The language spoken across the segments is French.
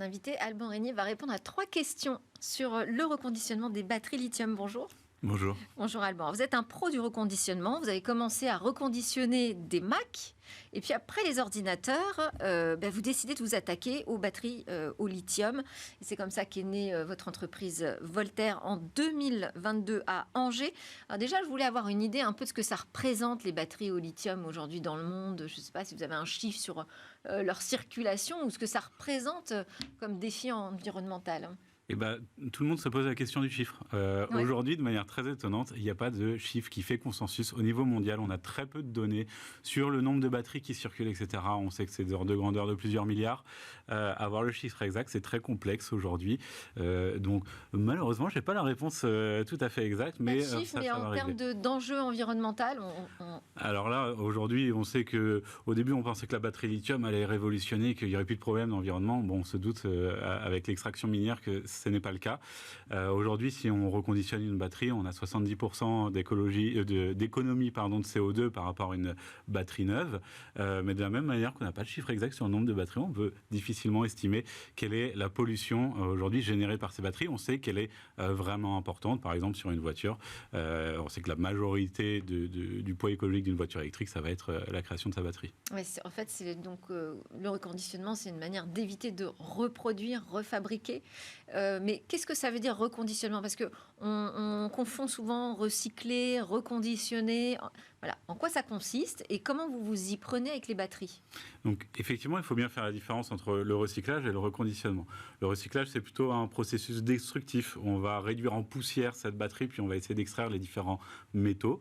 invité, Alban Régnier, va répondre à 3 questions sur le reconditionnement des batteries lithium. Bonjour. Bonjour. Bonjour Alban. Vous êtes un pro du reconditionnement. Vous avez commencé à reconditionner des Mac. Et puis après les ordinateurs, vous décidez de vous attaquer aux batteries au lithium. Et c'est comme ça qu'est née votre entreprise Voltaire en 2022 à Angers. Alors déjà, je voulais avoir une idée un peu de ce que ça représente les batteries au lithium aujourd'hui dans le monde. Je ne sais pas si vous avez un chiffre sur leur circulation ou ce que ça représente comme défi environnemental. Eh ben, tout le monde se pose la question du chiffre. Ouais. Aujourd'hui, de manière très étonnante, il n'y a pas de chiffre qui fait consensus. Au niveau mondial, on a très peu de données sur le nombre de batteries qui circulent, etc. On sait que c'est d'ordre de grandeur de plusieurs milliards. Avoir le chiffre exact, c'est très complexe aujourd'hui. Donc, malheureusement, je n'ai pas la réponse tout à fait exacte. Mais, mais en termes d'enjeux environnementaux, Alors là, aujourd'hui, on sait qu'au début, on pensait que la batterie lithium allait révolutionner, qu'il n'y aurait plus de problème d'environnement. Bon, on se doute avec l'extraction minière que ce n'est pas le cas. Aujourd'hui, si on reconditionne une batterie, on a 70% d'économie de CO2 par rapport à une batterie neuve. Mais de la même manière qu'on n'a pas de chiffre exact sur le nombre de batteries, on peut difficilement estimer quelle est la pollution aujourd'hui générée par ces batteries. On sait qu'elle est vraiment importante. Par exemple, sur une voiture, on sait que la majorité du poids écologique d'une voiture électrique, ça va être la création de sa batterie. Ouais, en fait, le reconditionnement, c'est une manière d'éviter de reproduire, refabriquer. Mais qu'est-ce que ça veut dire reconditionnement? Parce qu'on confond souvent recycler, reconditionner. Voilà. En quoi ça consiste et comment vous vous y prenez avec les batteries? Donc, effectivement, il faut bien faire la différence entre le recyclage et le reconditionnement. Le recyclage, c'est plutôt un processus destructif. On va réduire en poussière cette batterie, puis on va essayer d'extraire les différents métaux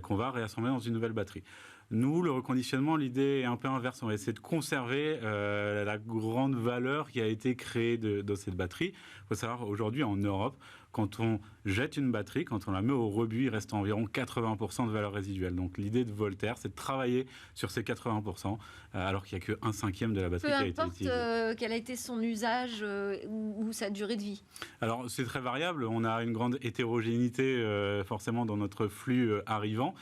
qu'on va réassembler dans une nouvelle batterie. Nous, le reconditionnement, l'idée est un peu inverse. On va essayer de conserver la grande valeur qui a été créée dans cette batterie. Il faut savoir, aujourd'hui, en Europe, quand on jette une batterie, quand on la met au rebut, il reste environ 80% de valeur résiduelle. Donc l'idée de Voltaire, c'est de travailler sur ces 80%, alors qu'il n'y a que 1/5 de la batterie qui a été utilisée. Peu importe quel a été son usage ou sa durée de vie. Alors c'est très variable, on a une grande hétérogénéité forcément dans notre flux arrivant.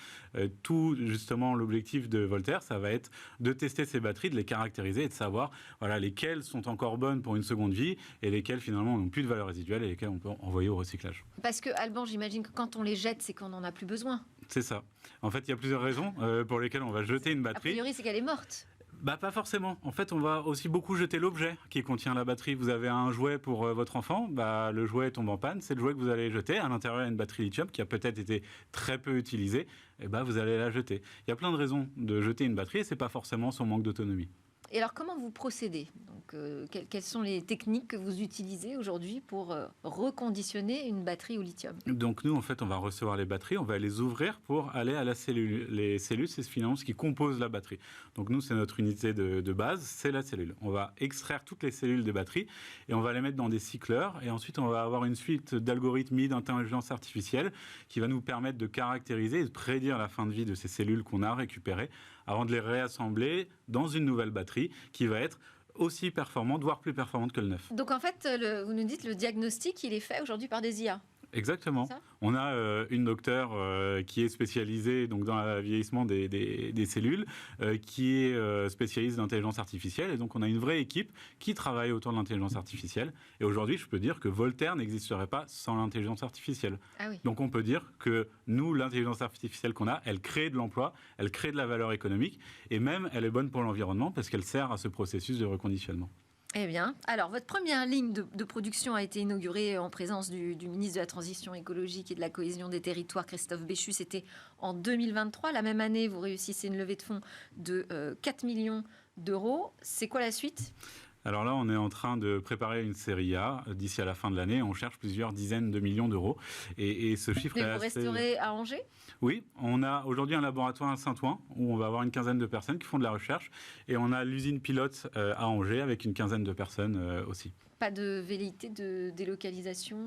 Tout justement l'objectif de Voltaire, ça va être de tester ces batteries, de les caractériser et de savoir lesquelles sont encore bonnes pour une seconde vie et lesquelles finalement n'ont plus de valeur résiduelle et lesquelles on peut envoyer au recyclage. Parce que, Alban, j'imagine que quand on les jette, c'est qu'on n'en a plus besoin. C'est ça. En fait, il y a plusieurs raisons pour lesquelles on va jeter une batterie. A priori, c'est qu'elle est morte. Pas forcément. En fait, on va aussi beaucoup jeter l'objet qui contient la batterie. Vous avez un jouet pour votre enfant, le jouet tombe en panne, c'est le jouet que vous allez jeter. À l'intérieur, il y a une batterie lithium qui a peut-être été très peu utilisée. Vous allez la jeter. Il y a plein de raisons de jeter une batterie et c'est pas forcément son manque d'autonomie. Et alors, comment vous procédez? Quelles sont les techniques que vous utilisez aujourd'hui pour reconditionner une batterie au lithium? Donc nous, en fait, on va recevoir les batteries, on va les ouvrir pour aller à la cellule. Les cellules, c'est finalement ce qui compose la batterie. Donc nous, c'est notre unité de base, c'est la cellule. On va extraire toutes les cellules des batteries et on va les mettre dans des cycleurs. Et ensuite, on va avoir une suite d'algorithmes d'intelligence artificielle qui va nous permettre de caractériser et de prédire la fin de vie de ces cellules qu'on a récupérées avant de les réassembler dans une nouvelle batterie qui va être aussi performante, voire plus performante que le neuf. Donc en fait, vous nous dites le diagnostic, il est fait aujourd'hui par des IA. Exactement. On a une docteure qui est spécialisée donc, dans le vieillissement des cellules, qui est spécialiste d'intelligence artificielle. Et donc, on a une vraie équipe qui travaille autour de l'intelligence artificielle. Et aujourd'hui, je peux dire que Voltaire n'existerait pas sans l'intelligence artificielle. Ah oui. Donc, on peut dire que nous, l'intelligence artificielle qu'on a, elle crée de l'emploi, elle crée de la valeur économique. Et même, elle est bonne pour l'environnement parce qu'elle sert à ce processus de reconditionnement. Eh bien, alors votre première ligne de production a été inaugurée en présence du ministre de la Transition écologique et de la cohésion des territoires, Christophe Béchu. C'était en 2023. La même année, vous réussissez une levée de fonds de 4 millions d'euros. C'est quoi la suite ? Alors là, on est en train de préparer une série A d'ici à la fin de l'année. On cherche plusieurs dizaines de millions d'euros. Et ce chiffre est assez... Vous resterez à Angers ? Oui, on a aujourd'hui un laboratoire à Saint-Ouen où on va avoir une quinzaine de personnes qui font de la recherche. Et on a l'usine pilote à Angers avec une quinzaine de personnes aussi. Pas de velléité de délocalisation ?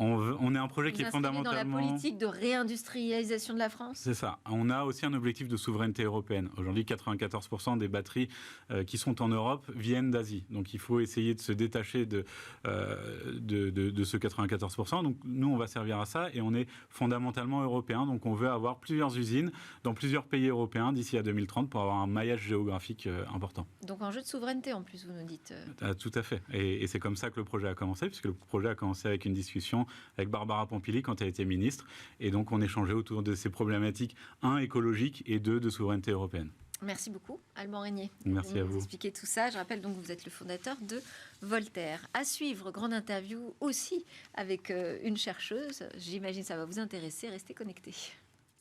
On est un projet qui est fondamentalement... dans la politique de réindustrialisation de la France. C'est ça. On a aussi un objectif de souveraineté européenne. Aujourd'hui, 94% des batteries qui sont en Europe viennent d'Asie. Donc il faut essayer de se détacher de ce 94%. Donc nous, on va servir à ça et on est fondamentalement européen. Donc on veut avoir plusieurs usines dans plusieurs pays européens d'ici à 2030 pour avoir un maillage géographique important. Donc enjeu de souveraineté en plus, vous nous dites. Tout à fait. Et c'est comme ça que le projet a commencé, puisque le projet a commencé avec une discussion avec Barbara Pompili quand elle était ministre. Et donc on échangeait autour de ces problématiques, 1, écologiques et 2, de souveraineté européenne. Merci beaucoup, Alban Régnier. Merci à vous. Expliquer tout ça. Je rappelle donc que vous êtes le fondateur de Voltaire. À suivre, grande interview aussi avec une chercheuse. J'imagine que ça va vous intéresser. Restez connectés.